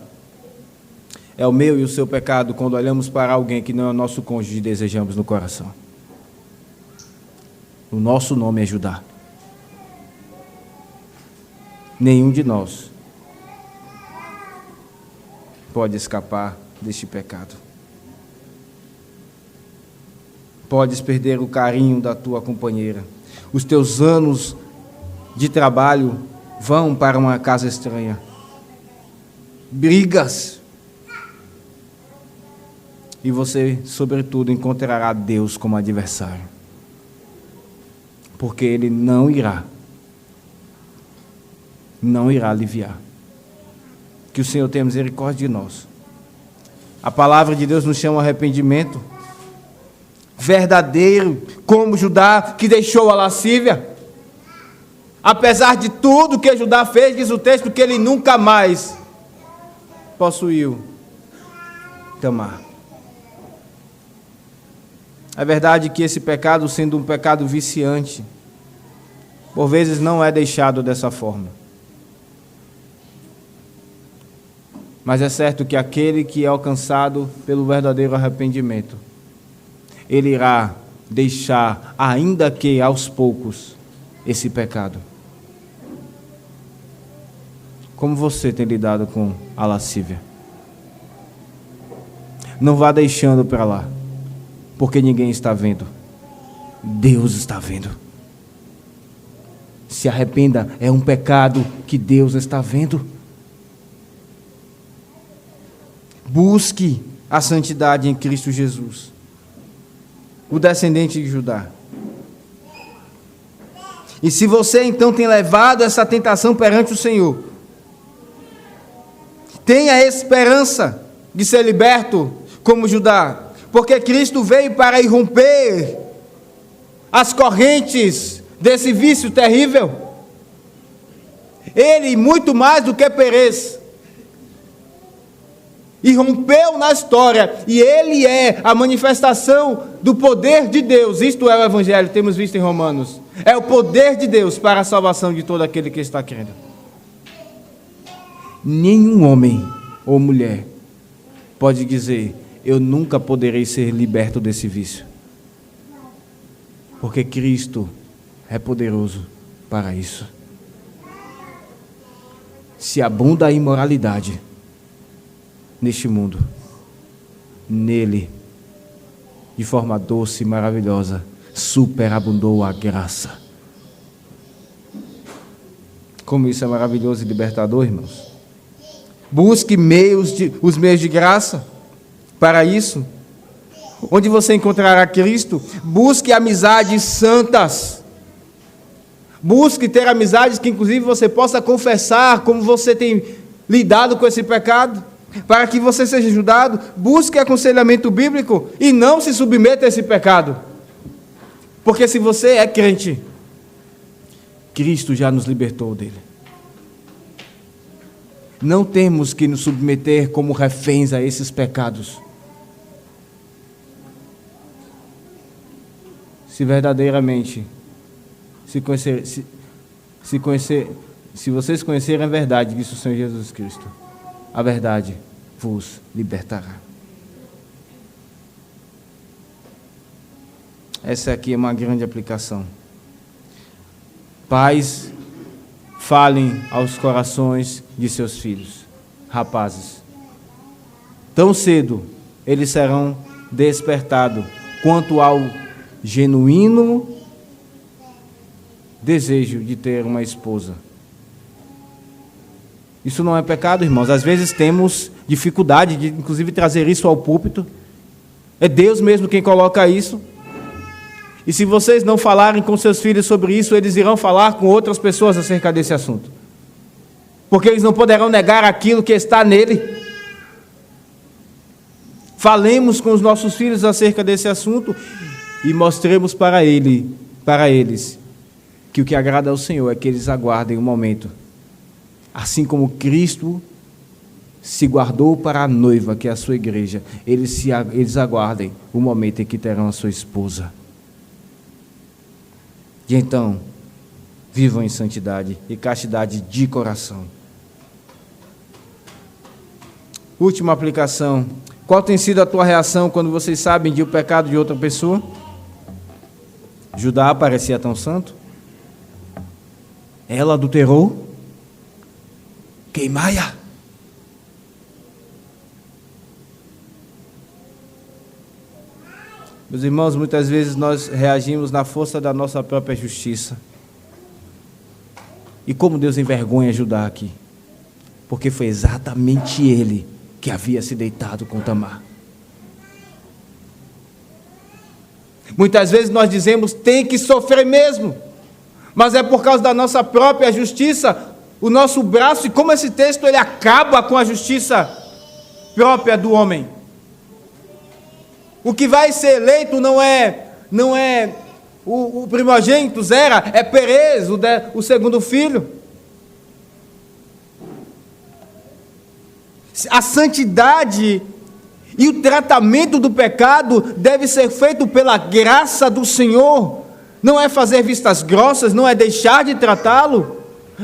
é o meu e o seu pecado quando olhamos para alguém que não é o nosso cônjuge e desejamos no coração. O nosso nome é Judá. Nenhum de nós pode escapar deste pecado. Podes perder o carinho da tua companheira. Os teus anos de trabalho vão para uma casa estranha. Brigas. E você, sobretudo, encontrará Deus como adversário. Porque Ele não irá aliviar. Que o Senhor tenha misericórdia de nós. A palavra de Deus nos chama ao arrependimento verdadeiro, como Judá, que deixou a lascívia. Apesar de tudo que Judá fez, diz o texto que ele nunca mais possuiu Tamar. É verdade que esse pecado, sendo um pecado viciante, por vezes não é deixado dessa forma. Mas é certo que aquele que é alcançado pelo verdadeiro arrependimento, ele irá deixar, ainda que aos poucos, esse pecado. Como você tem lidado com a lascívia? Não vá deixando para lá, porque ninguém está vendo. Deus está vendo. Se arrependa, é um pecado que Deus está vendo. Busque a santidade em Cristo Jesus, o descendente de Judá. E se você então tem levado essa tentação perante o Senhor, tenha a esperança de ser liberto como Judá, porque Cristo veio para irromper as correntes desse vício terrível. Ele, muito mais do que Perez, irrompeu na história, e ele é a manifestação do poder de Deus. Isto é o Evangelho, temos visto em Romanos. É o poder de Deus para a salvação de todo aquele que está crendo. Nenhum homem ou mulher pode dizer: eu nunca poderei ser liberto desse vício, porque Cristo é poderoso para isso. Se abunda a imoralidade neste mundo, nele, de forma doce e maravilhosa, superabundou a graça. Como isso é maravilhoso e libertador, irmãos. Busque os meios de graça para isso. Onde você encontrará Cristo? Busque amizades santas. Busque ter amizades que inclusive você possa confessar como você tem lidado com esse pecado, para que você seja ajudado. Busque aconselhamento bíblico e não se submeta a esse pecado. Porque se você é crente, Cristo já nos libertou dele. Não temos que nos submeter como reféns a esses pecados. Se verdadeiramente, se vocês conhecerem a verdade, disse o Senhor Jesus Cristo, a verdade vos libertará. Essa aqui é uma grande aplicação. Pais, falem aos corações de seus filhos, rapazes. Tão cedo eles serão despertados quanto ao genuíno desejo de ter uma esposa. Isso não é pecado, irmãos. Às vezes temos dificuldade de, inclusive, trazer isso ao púlpito. É Deus mesmo quem coloca isso. E se vocês não falarem com seus filhos sobre isso, eles irão falar com outras pessoas acerca desse assunto. Porque eles não poderão negar aquilo que está nele. Falemos com os nossos filhos acerca desse assunto e mostremos para eles, que o que agrada ao Senhor é que eles aguardem o momento. Assim como Cristo se guardou para a noiva, que é a sua igreja, eles aguardem o momento em que terão a sua esposa. E então, vivam em santidade e castidade de coração. Última aplicação. Qual tem sido a tua reação quando vocês sabem de o pecado de outra pessoa? Judá parecia tão santo. Ela adulterou. Queimai-a. Meus irmãos, muitas vezes nós reagimos na força da nossa própria justiça. E como Deus envergonha Judá aqui? Porque foi exatamente ele que havia se deitado com Tamar. Muitas vezes nós dizemos, tem que sofrer mesmo. Mas é por causa da nossa própria justiça, o nosso braço, e como esse texto ele acaba com a justiça própria do homem. O que vai ser eleito não é o primogênito, Zera, é Perez, o segundo filho. A santidade e o tratamento do pecado deve ser feito pela graça do Senhor. Não é fazer vistas grossas, não é deixar de tratá-lo,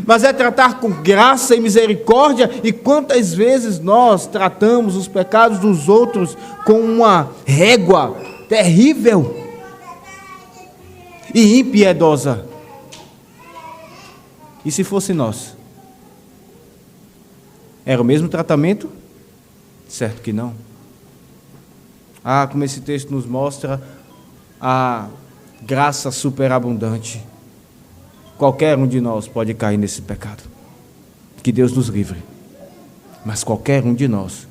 mas é tratar com graça e misericórdia. E quantas vezes nós tratamos os pecados dos outros com uma régua terrível e impiedosa. E se fosse nós? Era o mesmo tratamento? Certo que não. Ah, como esse texto nos mostra a graça superabundante. Qualquer um de nós pode cair nesse pecado. Que Deus nos livre. Mas qualquer um de nós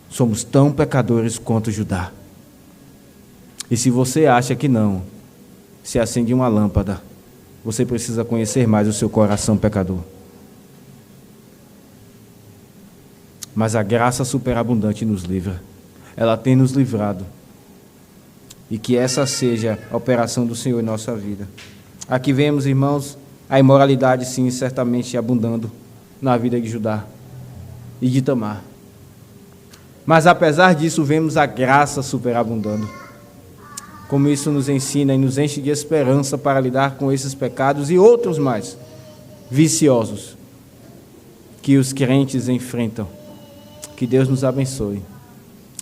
somos tão pecadores quanto Judá. E se você acha que não, se acende uma lâmpada, você precisa conhecer mais o seu coração pecador. Mas a graça superabundante nos livra. Ela tem nos livrado. E que essa seja a operação do Senhor em nossa vida. Aqui vemos, irmãos, a imoralidade, sim, certamente abundando na vida de Judá e de Tamar. Mas, apesar disso, vemos a graça superabundando. Como isso nos ensina e nos enche de esperança para lidar com esses pecados e outros mais viciosos que os crentes enfrentam. Que Deus nos abençoe.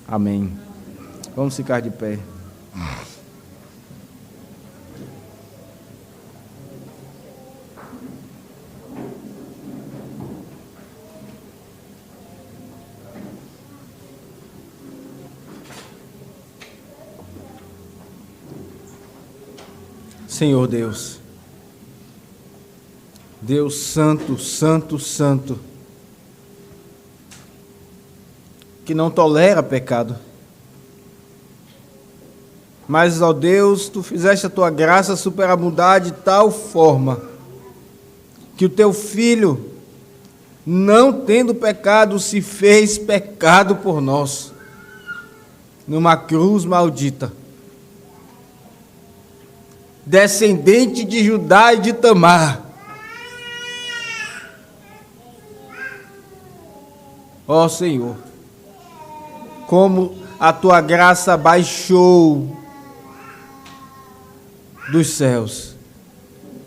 Amém. Vamos ficar de pé. Senhor Deus, Deus santo, santo, santo, que não tolera pecado. Mas, ó Deus, tu fizeste a tua graça superabundar de tal forma que o teu Filho, não tendo pecado, se fez pecado por nós, numa cruz maldita. Descendente de Judá e de Tamar. Ó Senhor, como a tua graça baixou dos céus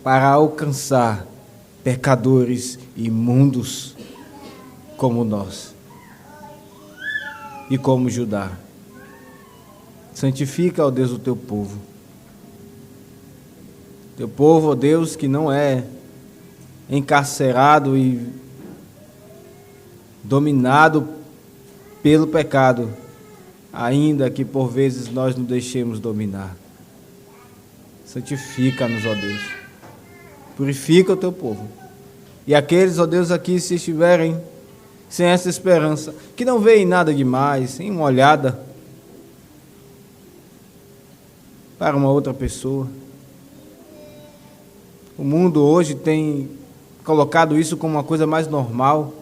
para alcançar pecadores imundos como nós e como Judá. Santifica, ó Deus, o teu povo. Teu povo, ó Deus, que não é encarcerado e dominado pelo pecado, ainda que por vezes nós nos deixemos dominar. Santifica-nos, ó Deus. Purifica o teu povo. E aqueles, ó Deus, aqui, se estiverem sem essa esperança, que não veem nada demais, em uma olhada para uma outra pessoa. O mundo hoje tem colocado isso como uma coisa mais normal.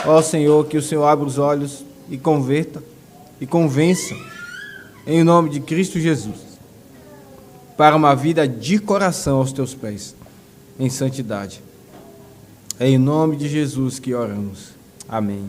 Ó Senhor, que o Senhor abra os olhos e converta e convença, em nome de Cristo Jesus, para uma vida de coração aos teus pés, em santidade. É em nome de Jesus que oramos. Amém.